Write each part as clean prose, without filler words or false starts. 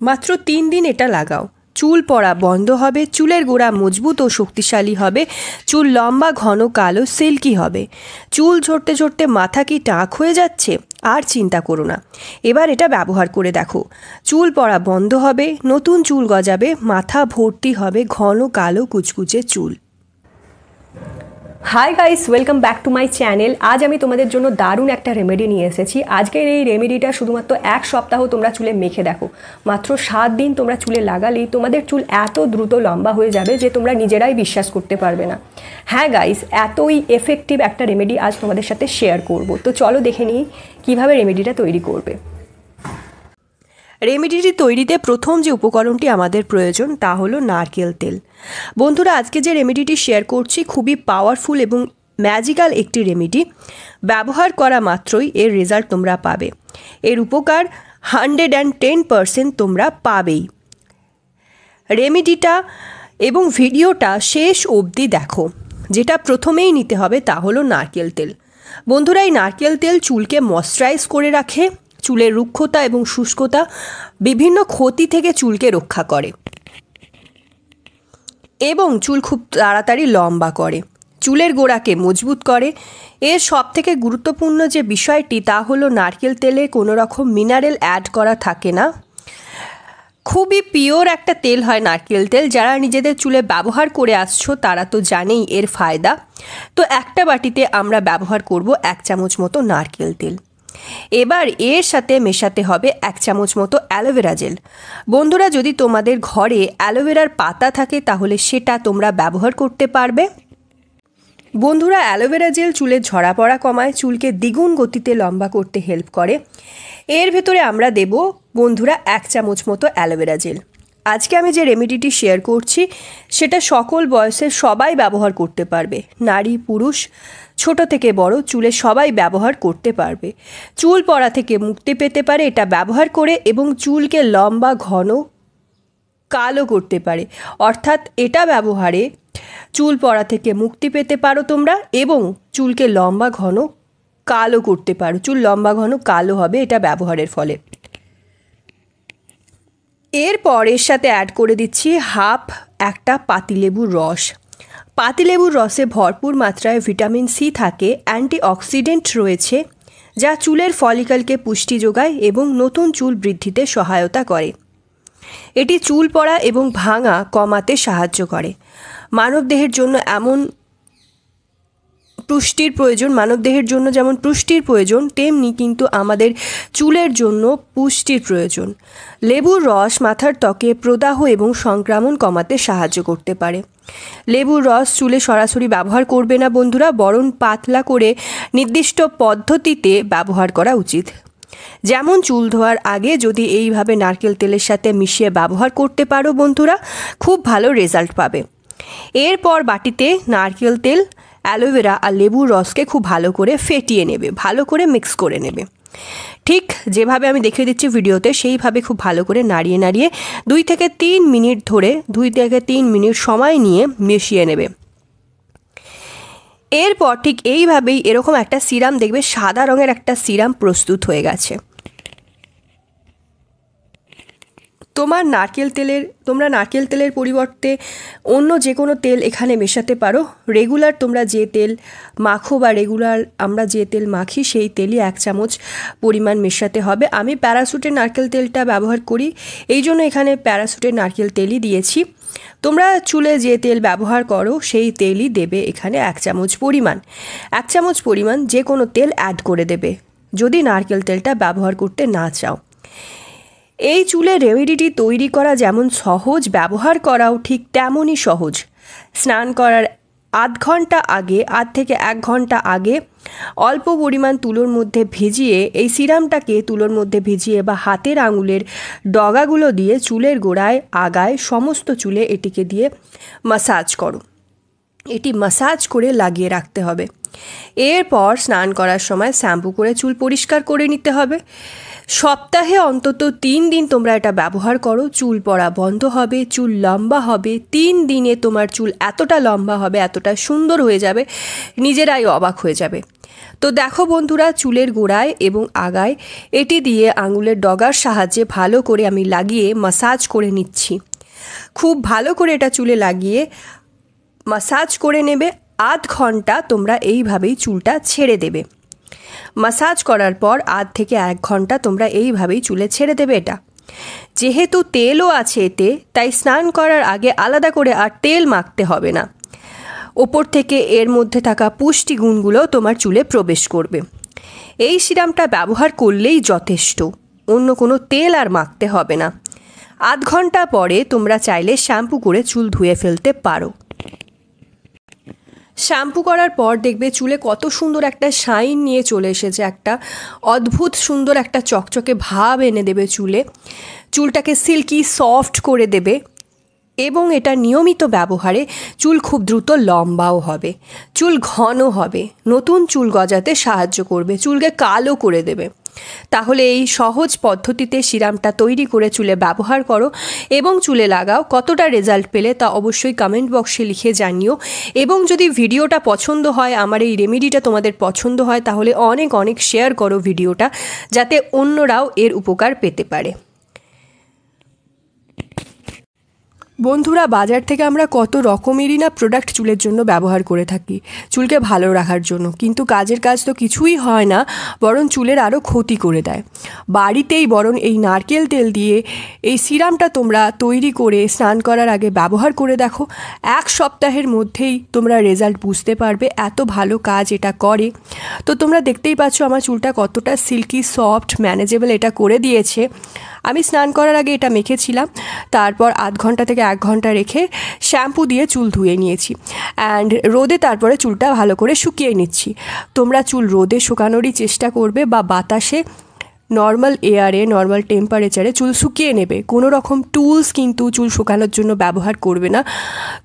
মাত্র 3 দিন এটা লাগাও, চুল পড়া বন্ধ হবে, চুলের গোড়া মজবুত ও শক্তিশালী হবে, চুল লম্বা ঘন কালো সিল্কি হবে। চুল ঝরতে ঝরতে মাথা কি টাক হয়ে যাচ্ছে? আর চিন্তা করো না, এবার এটা ব্যবহার করে দেখো। চুল পড়া বন্ধ হবে, নতুন চুল গজাবে, মাথা ভর্তি হবে ঘন কালো কুচকুচে চুল। Hi guys, welcome back to my channel. আজ আমি তোমাদের জন্য দারুণ একটা রেমেডি নিয়ে এসেছি। আজকের এই রেমেডিটা শুধুমাত্র 1 সপ্তাহ তোমরা চুলে মেখে দেখো। মাত্র 7 দিন তোমরা চুলে লাগালেই তোমাদের চুল এত দ্রুত লম্বা হয়ে যাবে যে তোমরা নিজেরাই বিশ্বাস করতে পারবে না। হ্যাঁ গাইস, এতই এফেক্টিভ একটা রেমেডি আজ তোমাদের সাথে শেয়ার করব। তো চলো দেখে নিই কীভাবে রেমেডিটা তৈরি করবে। রেমেডিটি তৈরিতে প্রথম যে উপকরণটি আমাদের প্রয়োজন তা হলো নারকেল তেল। বন্ধুরা, আজকে যে রেমেডিটি শেয়ার করছি খুবই পাওয়ারফুল এবং ম্যাজিক্যাল একটি রেমেডি। ব্যবহার করা মাত্রই এর রেজাল্ট তোমরা পাবে। এর উপকার 110% তোমরা পাবেই। রেমেডিটা এবং ভিডিওটা শেষ অবধি দেখো। যেটা প্রথমেই নিতে হবে তা হলো নারকেল তেল। বন্ধুরা, এই নারকেল তেল চুলকে ময়শ্চারাইজ করে রাখে, চুলের রুক্ষতা এবং শুষ্কতা বিভিন্ন ক্ষতি থেকে চুলকে রক্ষা করে এবং চুল খুব তাড়াতাড়ি লম্বা করে, চুলের গোড়াকে মজবুত করে। এর সবথেকে গুরুত্বপূর্ণ যে বিষয়টি তা হলো নারকেল তেলে কোনো রকম মিনারেল অ্যাড করা থাকে না। খুবই পিওর একটা তেল হয় নারকেল তেল। যারা নিজেদের চুলে ব্যবহার করে আসছো তারা তো জানেই এর ফায়দা। তো একটা বাটিতে আমরা ব্যবহার করব 1 চামচ মতো নারকেল তেল। এবার এর সাথে মেশাতে হবে 1 চামচ মতো অ্যালোভেরা জেল। বন্ধুরা, যদি তোমাদের ঘরে অ্যালোভেরার পাতা থাকে তাহলে সেটা তোমরা ব্যবহার করতে পারবে। বন্ধুরা, অ্যালোভেরা জেল চুলের ঝরা পড়া কমায়, চুলকে দ্বিগুণ গতিতে লম্বা করতে হেল্প করে। এর ভেতরে আমরা দেব বন্ধুরা 1 চামচ মতো অ্যালোভেরা জেল। আজকে আমি যে রেমেডিটি শেয়ার করছি সেটা সকল বয়সের সবাই ব্যবহার করতে পারবে। নারী পুরুষ ছোট থেকে বড় চুলে সবাই ব্যবহার করতে পারবে। চুল পড়া থেকে মুক্তি পেতে পারে এটা ব্যবহার করে এবং চুলকে লম্বা ঘন কালো করতে পারে। অর্থাৎ এটা ব্যবহারে চুল পড়া থেকে মুক্তি পেতে পারো তোমরা এবং চুলকে লম্বা ঘন কালো করতে পারো। চুল লম্বা ঘন কালো হবে এটা ব্যবহারের ফলে। এরপর এর সাথে অ্যাড করে দিচ্ছি একটা পাতিলেবুর রস। পাতিলেবুর রসে ভরপুর মাত্রায় ভিটামিন সি থাকে, অ্যান্টিঅক্সিডেন্ট রয়েছে যা চুলের ফলিকলকে পুষ্টি যোগায় এবং নতুন চুল বৃদ্ধিতে সহায়তা করে। এটি চুল পড়া এবং ভাঙা কমাতে সাহায্য করে। মানবদেহের জন্য যেমন পুষ্টির প্রয়োজন তেমনি কিন্তু আমাদের চুলের জন্য পুষ্টির প্রয়োজন। লেবুর রস মাথার ত্বকে প্রদাহ এবং সংক্রমণ কমাতে সাহায্য করতে পারে। লেবুর রস চুলে সরাসরি ব্যবহার করবে না বন্ধুরা, বরং পাতলা করে নির্দিষ্ট পদ্ধতিতে ব্যবহার করা উচিত। যেমন চুল ধোয়ার আগে যদি এইভাবে নারকেল তেলের সাথে মিশিয়ে ব্যবহার করতে পারো বন্ধুরা, খুব ভালো রেজাল্ট পাবে। এরপর বাটিতে নারকেল তেল, অ্যালোভেরা আর লেবুর রসকে খুব ভালো করে ফেটিয়ে নেবে, ভালো করে মিক্স করে নেবে। ঠিক যেভাবে আমি দেখিয়ে দিচ্ছি ভিডিওতে সেইভাবে খুব ভালো করে নাড়িয়ে নাড়িয়ে 2 থেকে 3 মিনিট সময় নিয়ে মিশিয়ে নেবে। এরপর ঠিক এইভাবেই এরকম একটা সিরাম দেখবে, সাদা রঙের একটা সিরাম প্রস্তুত হয়ে গেছে। তোমরা নারকেল তেলের পরিবর্তে অন্য যে কোনো তেল এখানে মেশাতে পারো। রেগুলার তোমরা যে তেল মাখো বা রেগুলার আমরা যে তেল মাখি সেই তেলই 1 চামচ পরিমাণ মেশাতে হবে। আমি প্যারাশুটের নারকেল তেলটা ব্যবহার করি, এই জন্য এখানে প্যারাশুটের নারকেল তেলই দিয়েছি। তোমরা চুলে যে তেল ব্যবহার করো সেই তেলই দেবে এখানে 1 চামচ পরিমাণ। 1 চামচ পরিমাণ যে কোনো তেল অ্যাড করে দেবে যদি নারকেল তেলটা ব্যবহার করতে না চাও। এই চুলের রেমেডিটি তৈরি করা যেমন সহজ, ব্যবহার করাও ঠিক তেমনই সহজ। স্নান করার আধ থেকে 1 ঘন্টা আগে অল্প পরিমাণ তুলোর মধ্যে ভিজিয়ে এই সিরামটাকে তুলোর মধ্যে ভিজিয়ে বা হাতের আঙুলের ডগাগুলো দিয়ে চুলের গোড়ায় আগায় সমস্ত চুলে এটিকে দিয়ে মাসাজ করো। এটি মাসাজ করে লাগিয়ে রাখতে হবে। এরপর স্নান করার সময় শ্যাম্পু করে চুল পরিষ্কার করে নিতে হবে। সপ্তাহে অন্তত 3 দিন তোমরা এটা ব্যবহার করো, চুল পড়া বন্ধ হবে, চুল লম্বা হবে। 3 দিনে তোমার চুল এতটা লম্বা হবে, এতটা সুন্দর হয়ে যাবে, নিজেরাই অবাক হয়ে যাবে। তো দেখো বন্ধুরা, চুলের গোড়ায় এবং আগায় এটি দিয়ে আঙুলের ডগার সাহায্যে ভালো করে আমি লাগিয়ে মাসাজ করে নিচ্ছি। খুব ভালো করে এটা চুলে লাগিয়ে মাসাজ করে নেবে। আধ ঘন্টা তোমরা এইভাবেই চুলটা ছেড়ে দেবে। মাসাজ করার পর আধ থেকে 1 ঘন্টা তোমরা এইভাবেই চুলে ছেড়ে দেবে। এটা যেহেতু তেলও আছে এতে, তাই স্নান করার আগে আলাদা করে আর তেল মাখতে হবে না। ওপর থেকে এর মধ্যে থাকা পুষ্টি গুণগুলো তোমার চুলে প্রবেশ করবে। এই সিরামটা ব্যবহার করলেই যথেষ্ট, অন্য কোনো তেল আর মাখতে হবে না। আধ ঘন্টা পরে তোমরা চাইলে শ্যাম্পু করে চুল ধুয়ে ফেলতে পারো। শ্যাম্পু করার পর দেখবে চুলে কত সুন্দর একটা শাইন নিয়ে চলে এসেছে, একটা অদ্ভুত সুন্দর একটা চকচকে ভাব এনে দেবে চুলে, চুলটাকে সিল্কি সফট করে দেবে। এবং এটা নিয়মিত ব্যবহারে চুল খুব দ্রুত লম্বাও হবে, চুল ঘন হবে, নতুন চুল গজাতে সাহায্য করবে, চুলকে কালো করে দেবে। তাহলে এই সহজ পদ্ধতিতে সিরামটা তৈরি করে চুলে ব্যবহার করো এবং চুলে লাগাও। কতটা রেজাল্ট পেলে তা অবশ্যই কমেন্ট বক্সে লিখে জানিও। এবং যদি ভিডিওটা পছন্দ হয়, আমার এই রেমেডিটা তোমাদের পছন্দ হয়, তাহলে অনেক অনেক শেয়ার করো ভিডিওটা, যাতে অন্যরাও এর উপকার পেতে পারে। বন্ধুরা, বাজার থেকে আমরা কত রকমেরই না প্রোডাক্ট চুলের জন্য ব্যবহার করে থাকি, চুলকে ভালো রাখার জন্য, কিন্তু কাজের কাজ তো কিছুই হয় না, বরং চুলের আরও ক্ষতি করে দেয়। বাড়িতেই বরং এই নারকেল তেল দিয়ে এই সিরামটা তোমরা তৈরি করে স্নান করার আগে ব্যবহার করে দেখো। 1 সপ্তাহের মধ্যেই তোমরা রেজাল্ট বুঝতে পারবে, এত ভালো কাজ এটা করে। তো তোমরা দেখতেই পাচ্ছ আমার চুলটা কতটা সিল্কি সফট ম্যানেজেবল এটা করে দিয়েছে। আমি স্নান করার আগে এটা মেখেছিলাম, তারপর আধ ঘন্টা থেকে 1 ঘন্টা রেখে শ্যাম্পু দিয়ে চুল ধুয়ে নিয়েছি অ্যান্ড রোদে তারপরে চুলটা ভালো করে শুকিয়ে নিচ্ছি। তোমরা চুল রোদে শুকানোরই চেষ্টা করবে বা বাতাসে নর্মাল এয়ারে নর্মাল টেম্পারেচারে চুল শুকিয়ে নেবে। কোনো রকম টুলস কিন্তু চুল শুকানোর জন্য ব্যবহার করবে না।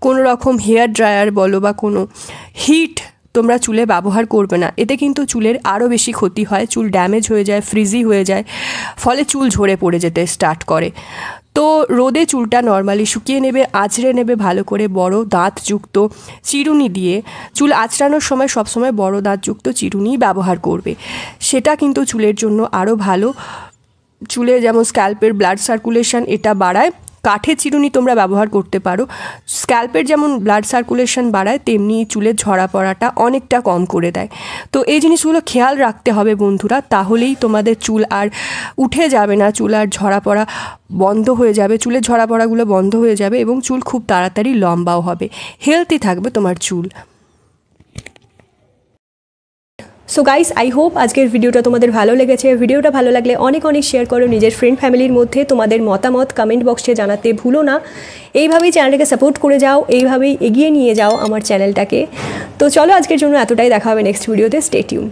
কোনো রকম হেয়ার ড্রায়ার বলো বা কোনো হিট তোমরা চুলে ব্যবহার করবে না, এতে কিন্তু চুলের আরও বেশি ক্ষতি হয়, চুল ড্যামেজ হয়ে যায়, ফ্রিজি হয়ে যায়, ফলে চুল ঝরে পড়ে যেতে স্টার্ট করে। তো রোদে চুলটা নর্মালি শুকিয়ে নেবে, আঁচড়ে নেবে ভালো করে বড় দাঁতযুক্ত চিরুনি দিয়ে। চুল আঁচড়ানোর সময় সবসময় বড় দাঁতযুক্ত চিরুনি ব্যবহার করবে, সেটা কিন্তু চুলের জন্য আরও ভালো। চুলে যেমন স্ক্যাল্পের ব্লাড সার্কুলেশন এটা বাড়ায়, কাঠের চিরুনি তোমরা ব্যবহার করতে পারো। স্ক্যাল্পের যেমন ব্লাড সার্কুলেশন বাড়ায়, তেমনি চুলের ঝরা পড়াটা অনেকটা কম করে দেয়। তো এই জিনিসগুলো খেয়াল রাখতে হবে বন্ধুরা, তাহলেই তোমাদের চুল আর উঠে যাবে না, চুল আর ঝরা পড়া বন্ধ হয়ে যাবে, চুলের ঝরা পড়াগুলো বন্ধ হয়ে যাবে এবং চুল খুব তাড়াতাড়ি লম্বাও হবে, হেলদি থাকবে তোমার চুল। সো গাইস, আই হোপ আজকের ভিডিওটা তোমাদের ভালো লেগেছে। ভিডিওটা ভালো লাগলে অনেক অনেক শেয়ার করো নিজের ফ্রেন্ড ফ্যামিলির মধ্যে। তোমাদের মতামত কমেন্ট বক্সে জানাতে ভুলো না। এইভাবেই চ্যানেলটাকে সাপোর্ট করে যাও, এইভাবেই এগিয়ে নিয়ে যাও আমার চ্যানেলটাকে। তো চলো আজকের জন্য এতটাই, দেখা হবে নেক্সট ভিডিওতে। Stay tune.